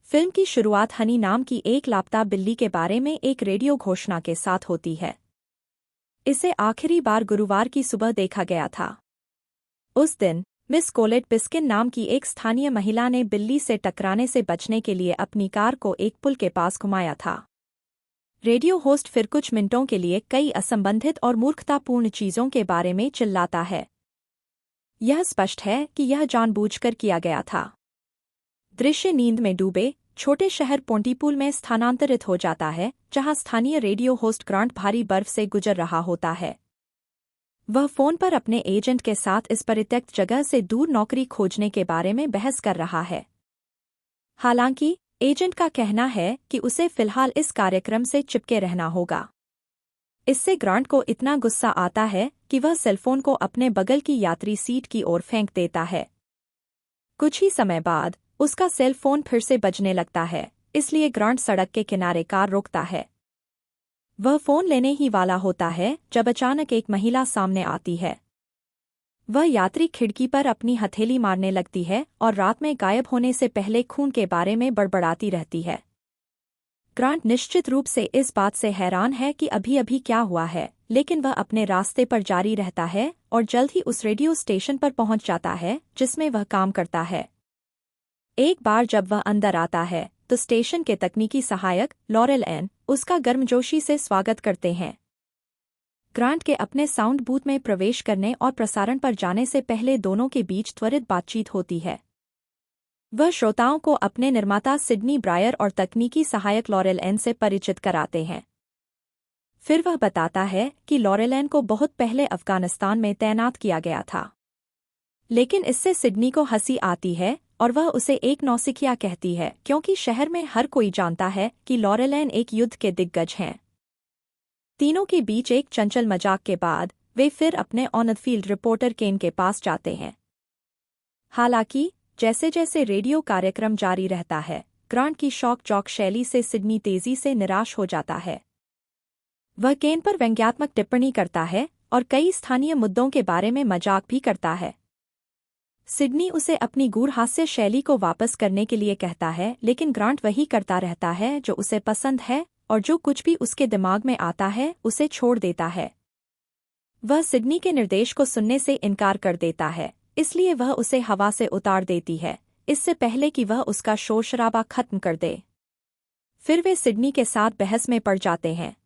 Film की शुरुआत हनी नाम की एक लापता बिल्ली के बारे में एक रेडियो घोषणा के साथ होती है। इसे आखिरी बार गुरुवार की सुबह देखा गया था। उस दिन मिस कोलेट पिस्किन नाम की एक स्थानीय महिला ने बिल्ली से टकराने से बचने के लिए अपनी कार को एक पुल के पास घुमाया था। रेडियो होस्ट फिर कुछ मिनटों के लिए कई असंबंधित और मूर्खतापूर्ण चीजों के बारे में चिल्लाता है। यह स्पष्ट है कि यह जानबूझकर किया गया था। दृश्य नींद में डूबे छोटे शहर पोंटीपूल में स्थानांतरित हो जाता है, जहां स्थानीय रेडियो होस्ट ग्रांट भारी बर्फ से गुजर रहा होता है। वह फोन पर अपने एजेंट के साथ इस परित्यक्त जगह से दूर नौकरी खोजने के बारे में बहस कर रहा है। हालांकि एजेंट का कहना है कि उसे फिलहाल इस कार्यक्रम से चिपके रहना होगा। इससे ग्रांट को इतना गुस्सा आता है कि वह सेलफोन को अपने बगल की यात्री सीट की ओर फेंक देता है। कुछ ही समय बाद उसका सेल फोन फिर से बजने लगता है, इसलिए ग्रांट सड़क के किनारे कार रोकता है। वह फोन लेने ही वाला होता है जब अचानक एक महिला सामने आती है। वह यात्री खिड़की पर अपनी हथेली मारने लगती है और रात में गायब होने से पहले खून के बारे में बड़बड़ाती रहती है। ग्रांट निश्चित रूप से इस बात से हैरान है कि अभी-अभी क्या हुआ है, लेकिन वह अपने रास्ते पर जारी रहता है और जल्द ही उस रेडियो स्टेशन पर पहुंच जाता है जिसमें वह काम करता है। एक बार जब वह अंदर आता है तो स्टेशन के तकनीकी सहायक लॉरेल एन उसका गर्मजोशी से स्वागत करते हैं। ग्रांट के अपने साउंड बूथ में प्रवेश करने और प्रसारण पर जाने से पहले दोनों के बीच त्वरित बातचीत होती है। वह श्रोताओं को अपने निर्माता सिडनी ब्रायर और तकनीकी सहायक लॉरेल एन से परिचित कराते हैं। फिर वह बताता है कि लॉरेल एन को बहुत पहले अफगानिस्तान में तैनात किया गया था। लेकिन इससे सिडनी को हंसी आती है और वह उसे एक नौसिखिया कहती है, क्योंकि शहर में हर कोई जानता है कि लॉरेल एन एक युद्ध के दिग्गज हैं। तीनों के बीच एक चंचल मजाक के बाद वे फिर अपने ऑन द फील्ड रिपोर्टर केन के पास जाते हैं। हालांकि जैसे जैसे रेडियो कार्यक्रम जारी रहता है, ग्रांट की शॉक जॉक शैली से सिडनी तेजी से निराश हो जाता है। वह केन पर व्यंग्यात्मक टिप्पणी करता है और कई स्थानीय मुद्दों के बारे में मजाक भी करता है। सिडनी उसे अपनी गूढ़ हास्य शैली को वापस करने के लिए कहता है, लेकिन ग्रांट वही करता रहता है जो उसे पसंद है और जो कुछ भी उसके दिमाग में आता है उसे छोड़ देता है। वह सिडनी के निर्देश को सुनने से इनकार कर देता है, इसलिए वह उसे हवा से उतार देती है, इससे पहले कि वह उसका शोर शराबा खत्म कर दे। फिर वे सिडनी के साथ बहस में पड़ जाते हैं,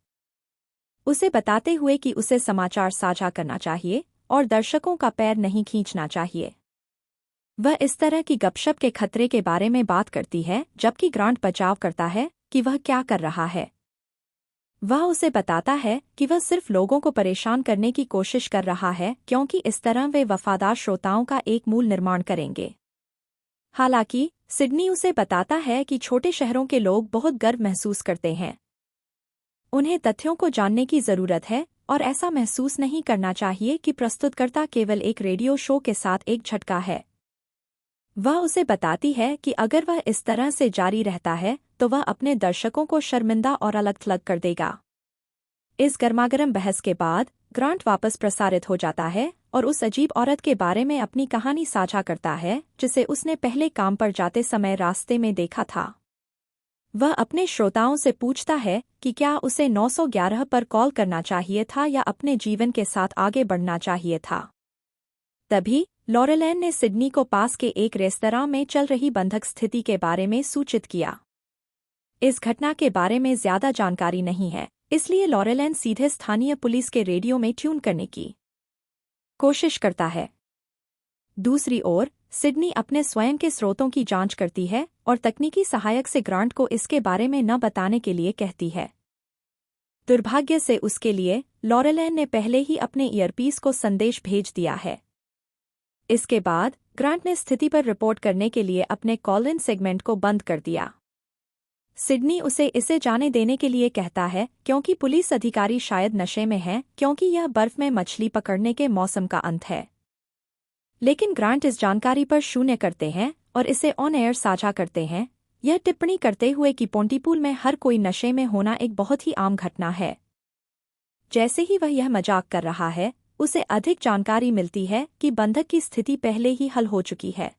उसे बताते हुए कि उसे समाचार साझा करना चाहिए और दर्शकों का पैर नहीं खींचना चाहिए। वह इस तरह की गपशप के खतरे के बारे में बात करती है, जबकि ग्रांट बचाव करता है कि वह क्या कर रहा है। वह उसे बताता है कि वह सिर्फ लोगों को परेशान करने की कोशिश कर रहा है, क्योंकि इस तरह वे वफादार श्रोताओं का एक मूल निर्माण करेंगे। हालांकि सिडनी उसे बताता है कि छोटे शहरों के लोग बहुत गर्व महसूस करते हैं। उन्हें तथ्यों को जानने की जरूरत है और ऐसा महसूस नहीं करना चाहिए कि प्रस्तुतकर्ता केवल एक रेडियो शो के साथ एक झटका है। वह उसे बताती है कि अगर वह इस तरह से जारी रहता है तो वह अपने दर्शकों को शर्मिंदा और अलग-थलग कर देगा। इस गर्मागर्म बहस के बाद ग्रांट वापस प्रसारित हो जाता है और उस अजीब औरत के बारे में अपनी कहानी साझा करता है जिसे उसने पहले काम पर जाते समय रास्ते में देखा था। वह अपने श्रोताओं से पूछता है कि क्या उसे 911 पर कॉल करना चाहिए था या अपने जीवन के साथ आगे बढ़ना चाहिए था। तभी लॉरेल एन ने सिडनी को पास के एक रेस्तरां में चल रही बंधक स्थिति के बारे में सूचित किया। इस घटना के बारे में ज्यादा जानकारी नहीं है, इसलिए लॉरेल एन सीधे स्थानीय पुलिस के रेडियो में ट्यून करने की कोशिश करता है। दूसरी ओर सिडनी अपने स्वयं के स्रोतों की जांच करती है और तकनीकी सहायक से ग्रांट को इसके बारे में न बताने के लिए कहती है। दुर्भाग्य से उसके लिए लॉरेल एन ने पहले ही अपने ईयरपीस को संदेश भेज दिया है। इसके बाद ग्रांट ने स्थिति पर रिपोर्ट करने के लिए अपने कॉल इन सेगमेंट को बंद कर दिया। सिडनी उसे इसे जाने देने के लिए कहता है, क्योंकि पुलिस अधिकारी शायद नशे में हैं, क्योंकि यह बर्फ में मछली पकड़ने के मौसम का अंत है। लेकिन ग्रांट इस जानकारी पर शून्य करते हैं और इसे ऑन एयर साझा करते हैं, यह टिप्पणी करते हुए कि पोंटीपूल में हर कोई नशे में होना एक बहुत ही आम घटना है। जैसे ही वह यह मजाक कर रहा है, उसे अधिक जानकारी मिलती है कि बंधक की स्थिति पहले ही हल हो चुकी है।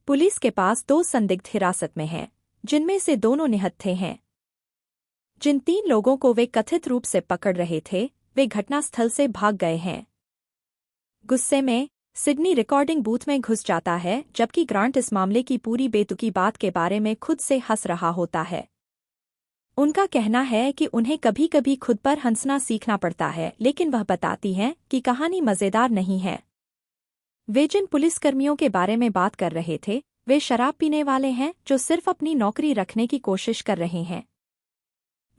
पुलिस के पास 2 संदिग्ध हिरासत में हैं, जिनमें से दोनों निहत्थे हैं। जिन 3 लोगों को वे कथित रूप से पकड़ रहे थे, वे घटनास्थल से भाग गए हैं। गुस्से में सिडनी रिकॉर्डिंग बूथ में घुस जाता है, जबकि ग्रांट इस मामले की पूरी बेतुकी बात के बारे में खुद से हंस रहा होता है। उनका कहना है कि उन्हें कभी-कभी खुद पर हंसना सीखना पड़ता है, लेकिन वह बताती हैं कि कहानी मज़ेदार नहीं है। वे जिन पुलिसकर्मियों के बारे में बात कर रहे थे, वे शराब पीने वाले हैं जो सिर्फ अपनी नौकरी रखने की कोशिश कर रहे हैं।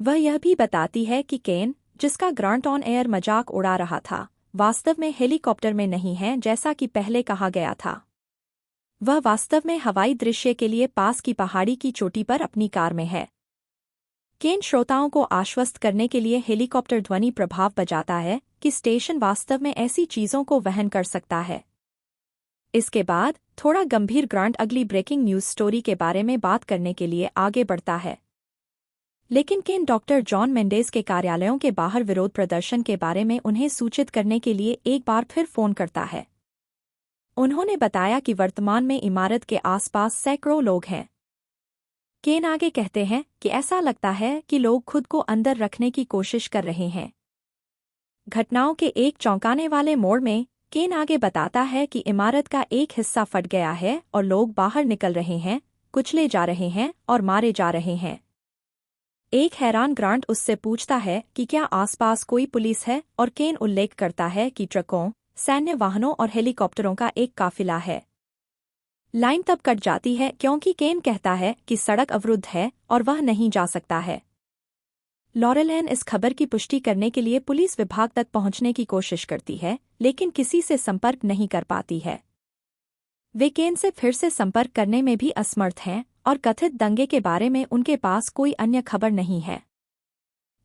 वह यह भी बताती है कि केन, जिसका ग्रांट ऑन एयर मजाक उड़ा रहा था, वास्तव में हेलीकॉप्टर में नहीं है जैसा कि पहले कहा गया था। वह वास्तव में हवाई दृश्य के लिए पास की पहाड़ी की चोटी पर अपनी कार में है। केन श्रोताओं को आश्वस्त करने के लिए हेलीकॉप्टर ध्वनि प्रभाव बजाता है कि स्टेशन वास्तव में ऐसी चीजों को वहन कर सकता है। इसके बाद थोड़ा गंभीर ग्रांट अगली ब्रेकिंग न्यूज स्टोरी के बारे में बात करने के लिए आगे बढ़ता है। लेकिन केन डॉक्टर जॉन मेंडेस के कार्यालयों के बाहर विरोध प्रदर्शन के बारे में उन्हें सूचित करने के लिए एक बार फिर फोन करता है। उन्होंने बताया कि वर्तमान में इमारत के आसपास सैकड़ों लोग हैं। केन आगे कहते हैं कि ऐसा लगता है कि लोग खुद को अंदर रखने की कोशिश कर रहे हैं। घटनाओं के एक चौंकाने वाले मोड़ में केन आगे बताता है कि इमारत का एक हिस्सा फट गया है और लोग बाहर निकल रहे हैं, कुचले जा रहे हैं और मारे जा रहे हैं। एक हैरान ग्रांट उससे पूछता है कि क्या आसपास कोई पुलिस है, और केन उल्लेख करता है कि ट्रकों, सैन्य वाहनों और हेलीकॉप्टरों का एक काफिला है। लाइन तब कट जाती है क्योंकि केन कहता है कि सड़क अवरुद्ध है और वह नहीं जा सकता है। लॉरेल इस खबर की पुष्टि करने के लिए पुलिस विभाग तक पहुंचने की कोशिश करती है, लेकिन किसी से संपर्क नहीं कर पाती है। वे केन से फिर से संपर्क करने में भी असमर्थ हैं और कथित दंगे के बारे में उनके पास कोई अन्य खबर नहीं है।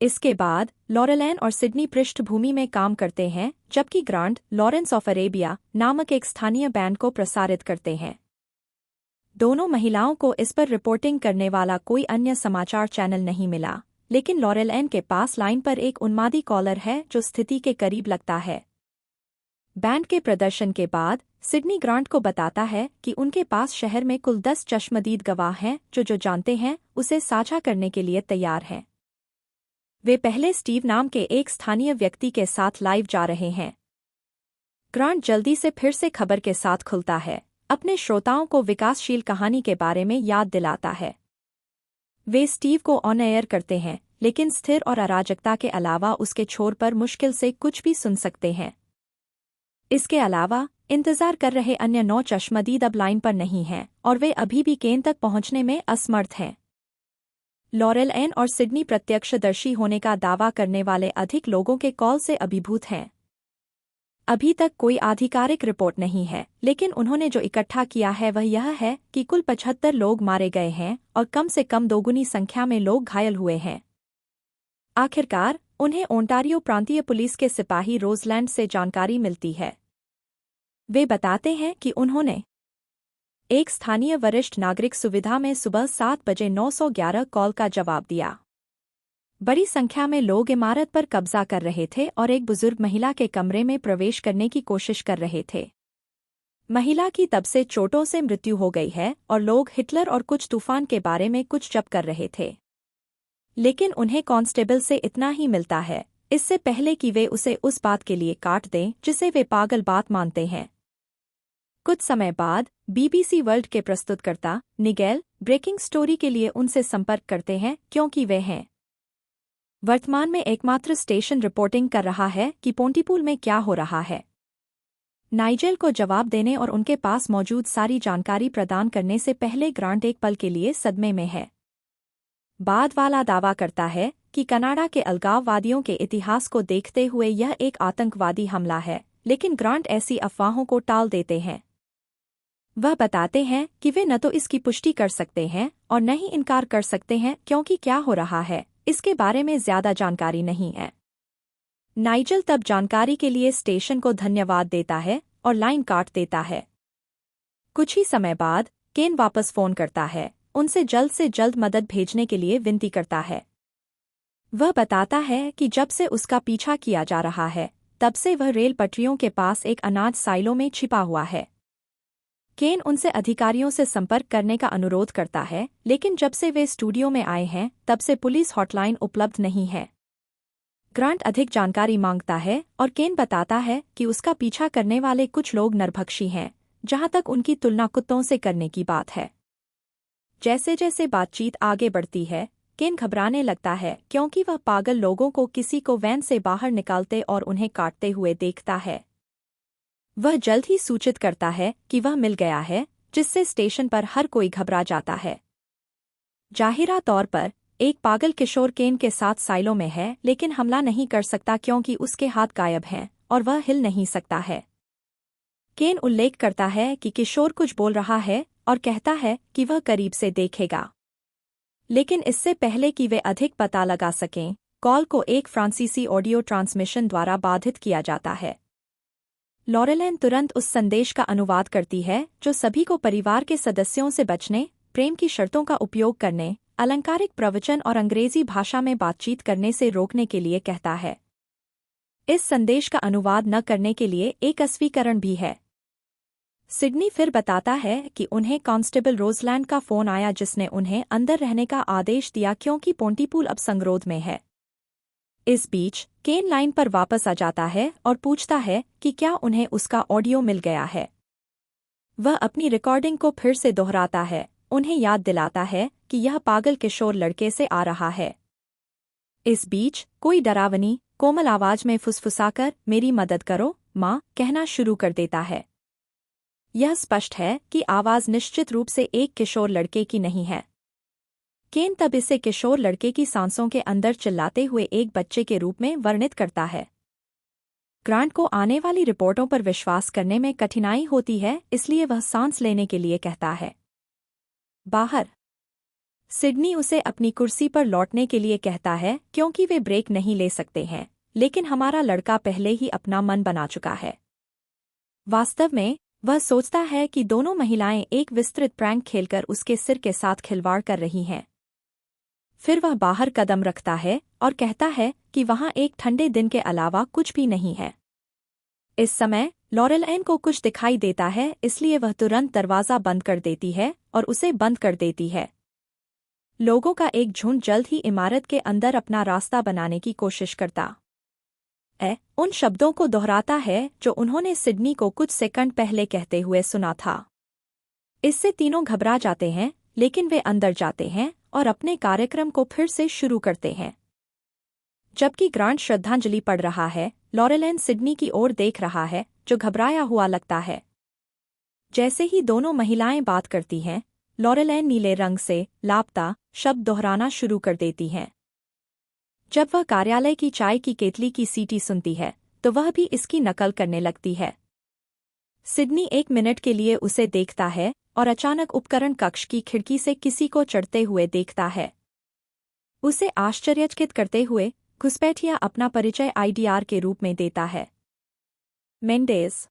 इसके बाद लॉरेल और सिडनी पृष्ठभूमि में काम करते हैं, जबकि ग्रांट लॉरेंस ऑफ अरेबिया नामक एक स्थानीय बैंड को प्रसारित करते हैं। दोनों महिलाओं को इस पर रिपोर्टिंग करने वाला कोई अन्य समाचार चैनल नहीं मिला, लेकिन लॉरेल के पास लाइन पर एक उन्मादी कॉलर है जो स्थिति के करीब लगता है। बैंड के प्रदर्शन के बाद सिडनी ग्रांट को बताता है कि उनके पास शहर में कुल 10 चश्मदीद गवाह हैं जो जानते हैं उसे साझा करने के लिए तैयार हैं। वे पहले स्टीव नाम के एक स्थानीय व्यक्ति के साथ लाइव जा रहे हैं। ग्रांट जल्दी से फिर से खबर के साथ खुलता है, अपने श्रोताओं को विकासशील कहानी के बारे में याद दिलाता है। वे स्टीव को ऑन एयर करते हैं, लेकिन स्थिर और अराजकता के अलावा उसके छोर पर मुश्किल से कुछ भी सुन सकते हैं। इसके अलावा इंतजार कर रहे अन्य 9 चश्मदीद अब लाइन पर नहीं हैं और वे अभी भी केन तक पहुंचने में असमर्थ हैं। लॉरेल और सिडनी प्रत्यक्षदर्शी होने का दावा करने वाले अधिक लोगों के कॉल से अभिभूत हैं। अभी तक कोई आधिकारिक रिपोर्ट नहीं है, लेकिन उन्होंने जो इकट्ठा किया है वह यह है कि कुल 75 लोग मारे गए हैं और कम से कम दोगुनी संख्या में लोग घायल हुए हैं। आखिरकार उन्हें ओंटारियो प्रांतीय पुलिस के सिपाही रोजलैंड से जानकारी मिलती है। वे बताते हैं कि उन्होंने एक स्थानीय वरिष्ठ नागरिक सुविधा में सुबह 7 बजे 911 कॉल का जवाब दिया। बड़ी संख्या में लोग इमारत पर कब्जा कर रहे थे और एक बुजुर्ग महिला के कमरे में प्रवेश करने की कोशिश कर रहे थे। महिला की तब से चोटों से मृत्यु हो गई है और लोग हिटलर और कुछ तूफान के बारे में कुछ जप कर रहे थे। लेकिन उन्हें कांस्टेबल से इतना ही मिलता है, इससे पहले कि वे उसे उस बात के लिए काट दें जिसे वे पागल बात मानते हैं। कुछ समय बाद बीबीसी वर्ल्ड के प्रस्तुतकर्ता निगेल ब्रेकिंग स्टोरी के लिए उनसे संपर्क करते हैं क्योंकि वे हैं वर्तमान में एकमात्र स्टेशन रिपोर्टिंग कर रहा है कि पोंटीपूल में क्या हो रहा है। नाइजेल को जवाब देने और उनके पास मौजूद सारी जानकारी प्रदान करने से पहले ग्रांट एक पल के लिए सदमे में है। बाद वाला दावा करता है कि कनाडा के अलगाववादियों के इतिहास को देखते हुए यह एक आतंकवादी हमला है, लेकिन ग्रांट ऐसी अफवाहों को टाल देते हैं। वह बताते हैं कि वे न तो इसकी पुष्टि कर सकते हैं और न ही इनकार कर सकते हैं क्योंकि क्या हो रहा है इसके बारे में ज्यादा जानकारी नहीं है। नाइजेल तब जानकारी के लिए स्टेशन को धन्यवाद देता है और लाइन काट देता है। कुछ ही समय बाद केन वापस फोन करता है, उनसे से जल्द मदद भेजने के लिए विनती करता है। वह बताता है कि जब से उसका पीछा किया जा रहा है तब से वह रेल पटरियों के पास एक अनाज साइलो में छिपा हुआ है। केन उनसे अधिकारियों से संपर्क करने का अनुरोध करता है, लेकिन जब से वे स्टूडियो में आए हैं तब से पुलिस हॉटलाइन उपलब्ध नहीं है। ग्रांट अधिक जानकारी मांगता है और केन बताता है कि उसका पीछा करने वाले कुछ लोग नरभक्षी हैं, जहां तक उनकी तुलना कुत्तों से करने की बात है। जैसे जैसे बातचीत आगे बढ़ती है, केन घबराने लगता है क्योंकि वह पागल लोगों को किसी को वैन से बाहर निकालते और उन्हें काटते हुए देखता है। वह जल्द ही सूचित करता है कि वह मिल गया है, जिससे स्टेशन पर हर कोई घबरा जाता है। जाहिरा तौर पर एक पागल किशोर केन के साथ साइलो में है, लेकिन हमला नहीं कर सकता क्योंकि उसके हाथ गायब हैं और वह हिल नहीं सकता है। केन उल्लेख करता है कि किशोर कुछ बोल रहा है और कहता है कि वह करीब से देखेगा। लेकिन इससे पहले कि वे अधिक पता लगा सकें, कॉल को एक फ्रांसीसी ऑडियो ट्रांसमिशन द्वारा बाधित किया जाता है। लॉरेलैन तुरंत उस संदेश का अनुवाद करती है जो सभी को परिवार के सदस्यों से बचने, प्रेम की शर्तों का उपयोग करने, अलंकारिक प्रवचन और अंग्रेजी भाषा में बातचीत करने से रोकने के लिए कहता है। इस संदेश का अनुवाद न करने के लिए एक अस्वीकरण भी है। सिडनी फिर बताता है कि उन्हें कांस्टेबल रोजलैंड का फोन आया जिसने उन्हें अंदर रहने का आदेश दिया क्योंकि पोंटीपूल अब संगरोध में है। इस बीच केन लाइन पर वापस आ जाता है और पूछता है कि क्या उन्हें उसका ऑडियो मिल गया है। वह अपनी रिकॉर्डिंग को फिर से दोहराता है, उन्हें याद दिलाता है कि यह पागल किशोर लड़के से आ रहा है। इस बीच कोई डरावनी, कोमल आवाज में फुसफुसाकर मेरी मदद करो, माँ, कहना शुरू कर देता है। यह स्पष्ट है कि आवाज निश्चित रूप से एक किशोर लड़के की नहीं है। केन तब इसे किशोर लड़के की सांसों के अंदर चिल्लाते हुए एक बच्चे के रूप में वर्णित करता है। ग्रांट को आने वाली रिपोर्टों पर विश्वास करने में कठिनाई होती है, इसलिए वह सांस लेने के लिए कहता है। बाहर सिडनी उसे अपनी कुर्सी पर लौटने के लिए कहता है क्योंकि वे ब्रेक नहीं ले सकते हैं, लेकिन हमारा लड़का पहले ही अपना मन बना चुका है। वास्तव में वह सोचता है कि दोनों महिलाएं एक विस्तृत प्रैंक खेलकर उसके सिर के साथ खिलवाड़ कर रही हैं। फिर वह बाहर कदम रखता है और कहता है कि वहां एक ठंडे दिन के अलावा कुछ भी नहीं है। इस समय लॉरेलैन को कुछ दिखाई देता है, इसलिए वह तुरंत दरवाज़ा बंद कर देती है और उसे बंद कर देती है। लोगों का एक झुंड जल्द ही इमारत के अंदर अपना रास्ता बनाने की कोशिश करता उन शब्दों को दोहराता है जो उन्होंने सिडनी को कुछ सेकंड पहले कहते हुए सुना था। इससे तीनों घबरा जाते हैं, लेकिन वे अंदर जाते हैं और अपने कार्यक्रम को फिर से शुरू करते हैं। जबकि ग्रांट श्रद्धांजलि पढ़ रहा है, लॉरेलैन सिडनी की ओर देख रहा है, जो घबराया हुआ लगता है। जैसे ही दोनों महिलाएं बात करती हैं, लॉरेलैन नीले रंग से लापता शब्द दोहराना शुरू कर देती हैं। जब वह कार्यालय की चाय की केतली की सीटी सुनती है, तो वह भी इसकी नकल करने लगती है। सिडनी 1 मिनट के लिए उसे देखता है और अचानक उपकरण कक्ष की खिड़की से किसी को चढ़ते हुए देखता है। उसे आश्चर्यचकित करते हुए घुसपैठिया अपना परिचय आईडीआर के रूप में देता है। मेंडेज।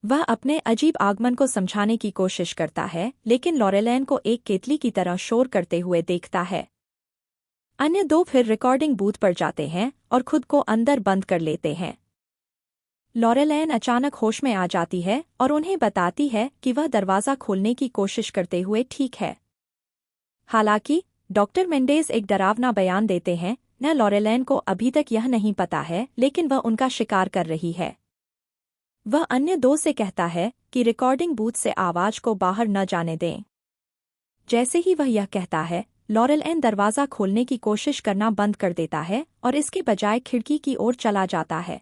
वह अपने अजीब आगमन को समझाने की कोशिश करता है, लेकिन लॉरेलैन को एक केतली की तरह शोर करते हुए देखता है। अन्य दो फिर रिकॉर्डिंग बूथ पर जाते हैं और खुद को अंदर बंद कर लेते हैं। लॉरेलैन अचानक होश में आ जाती है और उन्हें बताती है कि वह दरवाज़ा खोलने की कोशिश करते हुए ठीक है। हालांकि डॉक्टर मेंडेज एक डरावना बयान देते हैं, न लॉरेलैन को अभी तक यह नहीं पता है, लेकिन वह उनका शिकार कर रही है। वह अन्य दो से कहता है कि रिकॉर्डिंग बूथ से आवाज को बाहर न जाने दें। जैसे ही वह यह कहता है, लॉरेलैन दरवाज़ा खोलने की कोशिश करना बंद कर देता है और इसके बजाय खिड़की की ओर चला जाता है।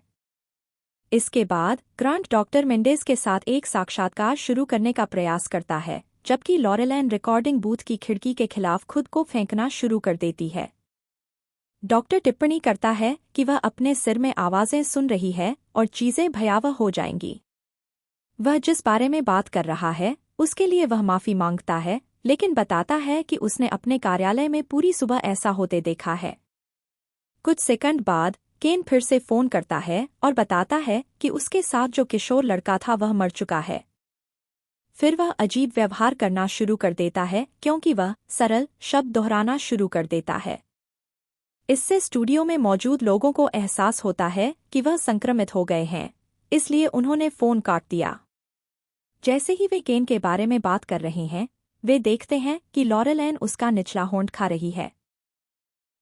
इसके बाद ग्रांट डॉक्टर मेंडेज के साथ एक साक्षात्कार शुरू करने का प्रयास करता है, जबकि लॉरेलैन रिकॉर्डिंग बूथ की खिड़की के खिलाफ खुद को फेंकना शुरू कर देती है। डॉक्टर टिप्पणी करता है कि वह अपने सिर में आवाज़ें सुन रही है और चीज़ें भयावह हो जाएंगी। वह जिस बारे में बात कर रहा है उसके लिए वह माफ़ी मांगता है, लेकिन बताता है कि उसने अपने कार्यालय में पूरी सुबह ऐसा होते देखा है। कुछ सेकंड बाद केन फिर से फ़ोन करता है और बताता है कि उसके साथ जो किशोर लड़का था वह मर चुका है। फिर वह अजीब व्यवहार करना शुरू कर देता है क्योंकि वह सरल शब्द दोहराना शुरू कर देता है। इससे स्टूडियो में मौजूद लोगों को एहसास होता है कि वह संक्रमित हो गए हैं, इसलिए उन्होंने फ़ोन काट दिया। जैसे ही वे केन के बारे में बात कर रहे हैं, वे देखते हैं कि लॉरेल एन उसका निचला होंठ खा रही है।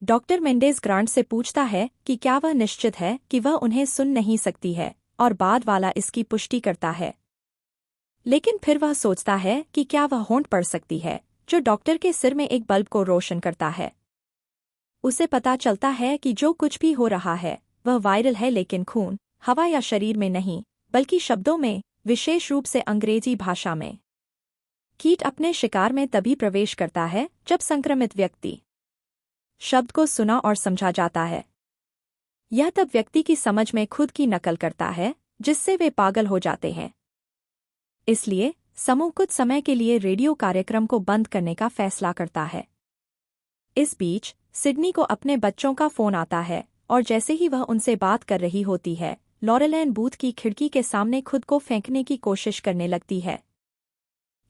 डॉक्टर मेंडेज ग्रांट से पूछता है कि क्या वह निश्चित है कि वह उन्हें सुन नहीं सकती है, और बाद वाला इसकी पुष्टि करता है। लेकिन फिर वह सोचता है कि क्या वह होंठ पढ़ सकती है, जो डॉक्टर के सिर में एक बल्ब को रोशन करता है। उसे पता चलता है कि जो कुछ भी हो रहा है वह वायरल है, लेकिन खून, हवा या शरीर में नहीं, बल्कि शब्दों में, विशेष रूप से अंग्रेजी भाषा में। कीट अपने शिकार में तभी प्रवेश करता है जब संक्रमित व्यक्ति शब्द को सुना और समझा जाता है। यह तब व्यक्ति की समझ में खुद की नकल करता है, जिससे वे पागल हो जाते हैं। इसलिए समूह कुछ समय के लिए रेडियो कार्यक्रम को बंद करने का फैसला करता है। इस बीच सिडनी को अपने बच्चों का फोन आता है, और जैसे ही वह उनसे बात कर रही होती है, लॉरेल एन बूथ की खिड़की के सामने खुद को फेंकने की कोशिश करने लगती है।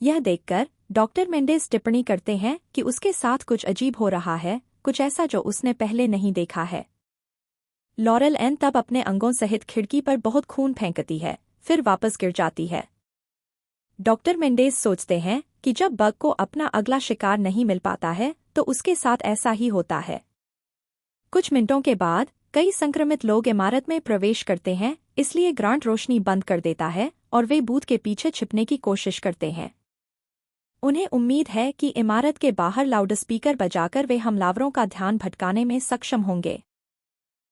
यह देखकर डॉक्टर मेंडेज टिप्पणी करते हैं कि उसके साथ कुछ अजीब हो रहा है, कुछ ऐसा जो उसने पहले नहीं देखा है। लॉरेल एन तब अपने अंगों सहित खिड़की पर बहुत खून फेंकती है, फिर वापस गिर जाती है। डॉक्टर मेंडेज सोचते हैं कि जब बग को अपना अगला शिकार नहीं मिल पाता है तो उसके साथ ऐसा ही होता है। कुछ मिनटों के बाद कई संक्रमित लोग इमारत में प्रवेश करते हैं, इसलिए ग्रांट रोशनी बंद कर देता है और वे बूथ के पीछे छिपने की कोशिश करते हैं। उन्हें उम्मीद है कि इमारत के बाहर लाउडस्पीकर बजाकर वे हमलावरों का ध्यान भटकाने में सक्षम होंगे।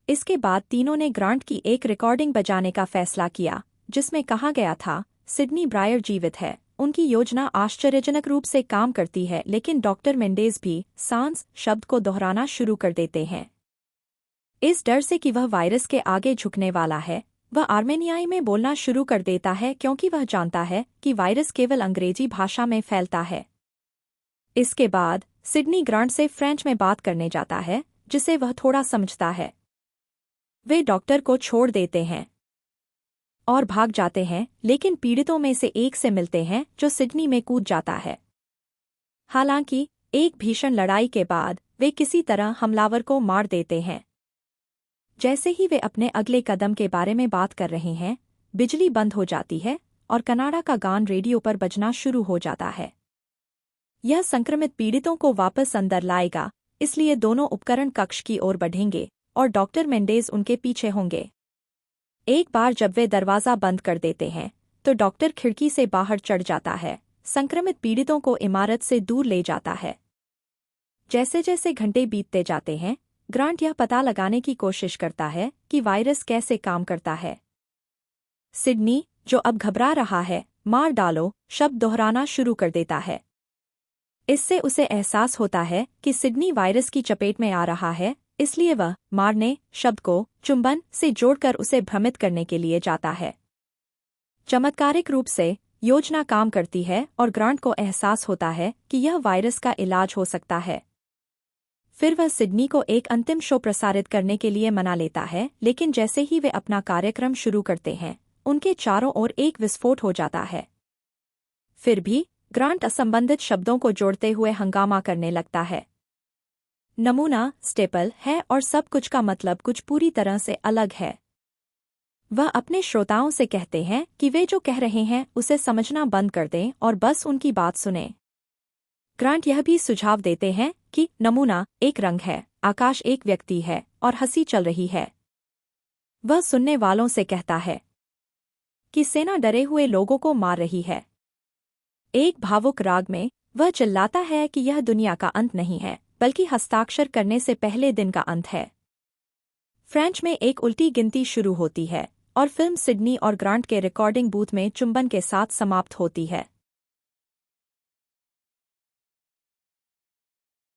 इसके बाद तीनों ने ग्रांट की एक रिकॉर्डिंग बजाने का फैसला किया, जिसमें कहा गया था, सिडनी ब्रायर जीवित है। उनकी योजना आश्चर्यजनक रूप से काम करती है, लेकिन डॉक्टर मेंडेज भी सांस शब्द को दोहराना शुरू कर देते हैं। इस डर से कि वह वायरस के आगे झुकने वाला है, वह आर्मेनियाई में बोलना शुरू कर देता है, क्योंकि वह जानता है कि वायरस केवल अंग्रेजी भाषा में फैलता है। इसके बाद सिडनी ग्रांट से फ्रेंच में बात करने जाता है, जिसे वह थोड़ा समझता है। वे डॉक्टर को छोड़ देते हैं और भाग जाते हैं, लेकिन पीड़ितों में से एक से मिलते हैं जो सिडनी में कूद जाता है। हालांकि एक भीषण लड़ाई के बाद वे किसी तरह हमलावर को मार देते हैं। जैसे ही वे अपने अगले कदम के बारे में बात कर रहे हैं, बिजली बंद हो जाती है और कनाडा का गान रेडियो पर बजना शुरू हो जाता है। यह संक्रमित पीड़ितों को वापस अंदर लाएगा, इसलिए दोनों उपकरण कक्ष की ओर बढ़ेंगे और डॉक्टर मेंडेज उनके पीछे होंगे। एक बार जब वे दरवाज़ा बंद कर देते हैं तो डॉक्टर खिड़की से बाहर चढ़ जाता है, संक्रमित पीड़ितों को इमारत से दूर ले जाता है। जैसे जैसे घंटे बीतते जाते हैं, ग्रांट यह पता लगाने की कोशिश करता है कि वायरस कैसे काम करता है। सिडनी, जो अब घबरा रहा है, मार डालो शब्द दोहराना शुरू कर देता है। इससे उसे एहसास होता है कि सिडनी वायरस की चपेट में आ रहा है, इसलिए वह मारने शब्द को चुंबन से जोड़कर उसे भ्रमित करने के लिए जाता है। चमत्कारिक रूप से योजना काम करती है और ग्रांट को एहसास होता है कि यह वायरस का इलाज हो सकता है। फिर वह सिडनी को एक अंतिम शो प्रसारित करने के लिए मना लेता है, लेकिन जैसे ही वे अपना कार्यक्रम शुरू करते हैं, उनके चारों ओर एक विस्फोट हो जाता है। फिर भी ग्रांट असंबंधित शब्दों को जोड़ते हुए हंगामा करने लगता है। नमूना स्टेपल है और सब कुछ का मतलब कुछ पूरी तरह से अलग है। वह अपने श्रोताओं से कहते हैं कि वे जो कह रहे हैं उसे समझना बंद कर दें और बस उनकी बात सुनें। ग्रांट यह भी सुझाव देते हैं कि नमूना एक रंग है, आकाश एक व्यक्ति है और हंसी चल रही है। वह सुनने वालों से कहता है कि सेना डरे हुए लोगों को मार रही है। एक भावुक राग में वह चिल्लाता है कि यह दुनिया का अंत नहीं है, बल्कि हस्ताक्षर करने से पहले दिन का अंत है। फ्रेंच में एक उल्टी गिनती शुरू होती है और फिल्म सिडनी और ग्रांट के रिकॉर्डिंग बूथ में चुंबन के साथ समाप्त होती है।